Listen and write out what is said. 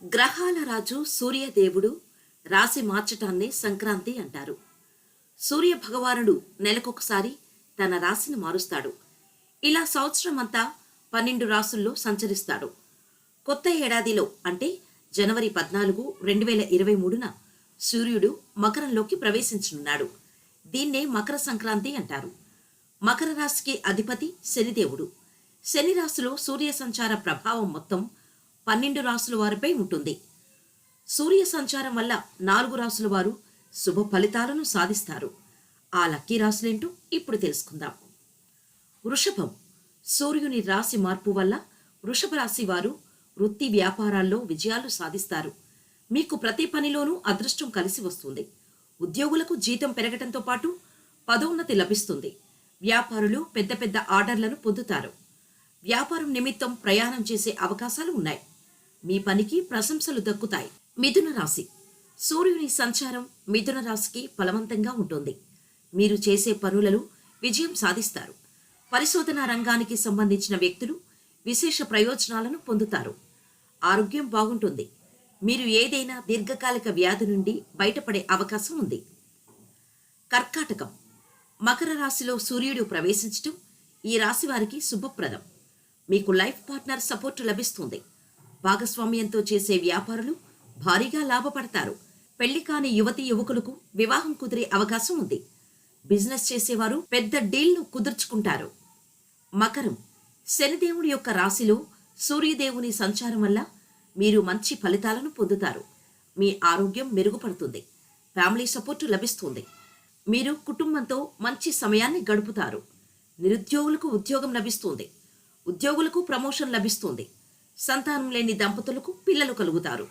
గ్రహాల రాజు సూర్యదేవుడు రాశి మార్చటాన్నే సంక్రాంతి అంటారు. సూర్య భగవానుడు నెలకొకసారి తన రాశిని మారుస్తాడు. ఇలా సంవత్సరం అంతా 12 రాసుల్లో సంచరిస్తాడు. కొత్త ఏడాదిలో అంటే జనవరి 14, 2023న సూర్యుడు మకరంలోకి ప్రవేశించనున్నాడు. దీన్నే మకర సంక్రాంతి అంటారు. మకర రాశికి అధిపతి శనిదేవుడు. శని రాశిలో సూర్య సంచార ప్రభావం మొత్తం 12 రాసుల వారిపై ఉంటుంది. సూర్య సంచారం వల్ల 4 రాసుల వారు శుభ ఫలితాలను సాధిస్తారు. ఆ లక్కీ రాశులేంటో ఇప్పుడు తెలుసుకుందాం. వృషభం. సూర్యుని రాశి మార్పు వల్ల వృషభ రాశి వారు వృత్తి వ్యాపారాల్లో విజయాలు సాధిస్తారు. మీకు ప్రతి పనిలోనూ అదృష్టం కలిసి వస్తుంది. ఉద్యోగులకు జీతం పెరగటంతో పాటు పదోన్నతి లభిస్తుంది. వ్యాపారులు పెద్ద పెద్ద ఆర్డర్లను పొందుతారు. వ్యాపారం నిమిత్తం ప్రయాణం చేసే అవకాశాలు ఉన్నాయి. మీ పనికి ప్రశంసలు దక్కుతాయి. మిథున రాశి. సూర్యుని సంచారం మిథున రాశికి బలవంతంగా ఉంటుంది. మీరు చేసే పనులలో విజయం సాధిస్తారు. పరిశోధనా రంగానికి సంబంధించిన వ్యక్తులు విశేష ప్రయోజనాలను పొందుతారు. ఆరోగ్యం బాగుంటుంది. మీరు ఏదైనా దీర్ఘకాలిక వ్యాధి నుండి బయటపడే అవకాశం ఉంది. కర్కాటకం. మకర రాశిలో సూర్యుడు ప్రవేశించటం ఈ రాశి వారికి శుభప్రదం. మీకు లైఫ్ పార్ట్నర్ సపోర్టు లభిస్తుంది. భాగస్వామ్యంతో చేసే వ్యాపారులు భారీగా లాభపడతారు. పెళ్లి కాని యువతీ యువకులకు వివాహం కుదిరే అవకాశం ఉంది. బిజినెస్ చేసేవారు పెద్ద డీల్ను కుదుర్చుకుంటారు. మకరం. శనిదేవుడి యొక్క రాశిలో సూర్యదేవుని సంచారం వల్ల మీరు మంచి ఫలితాలను పొందుతారు. మీ ఆరోగ్యం మెరుగుపడుతుంది. ఫ్యామిలీ సపోర్టు లభిస్తుంది. మీరు కుటుంబంతో మంచి సమయాన్ని గడుపుతారు. నిరుద్యోగులకు ఉద్యోగం లభిస్తుంది. ఉద్యోగులకు ప్రమోషన్ లభిస్తుంది. సంతానం లేని దంపతులకు పిల్లలు కలుగుతారు.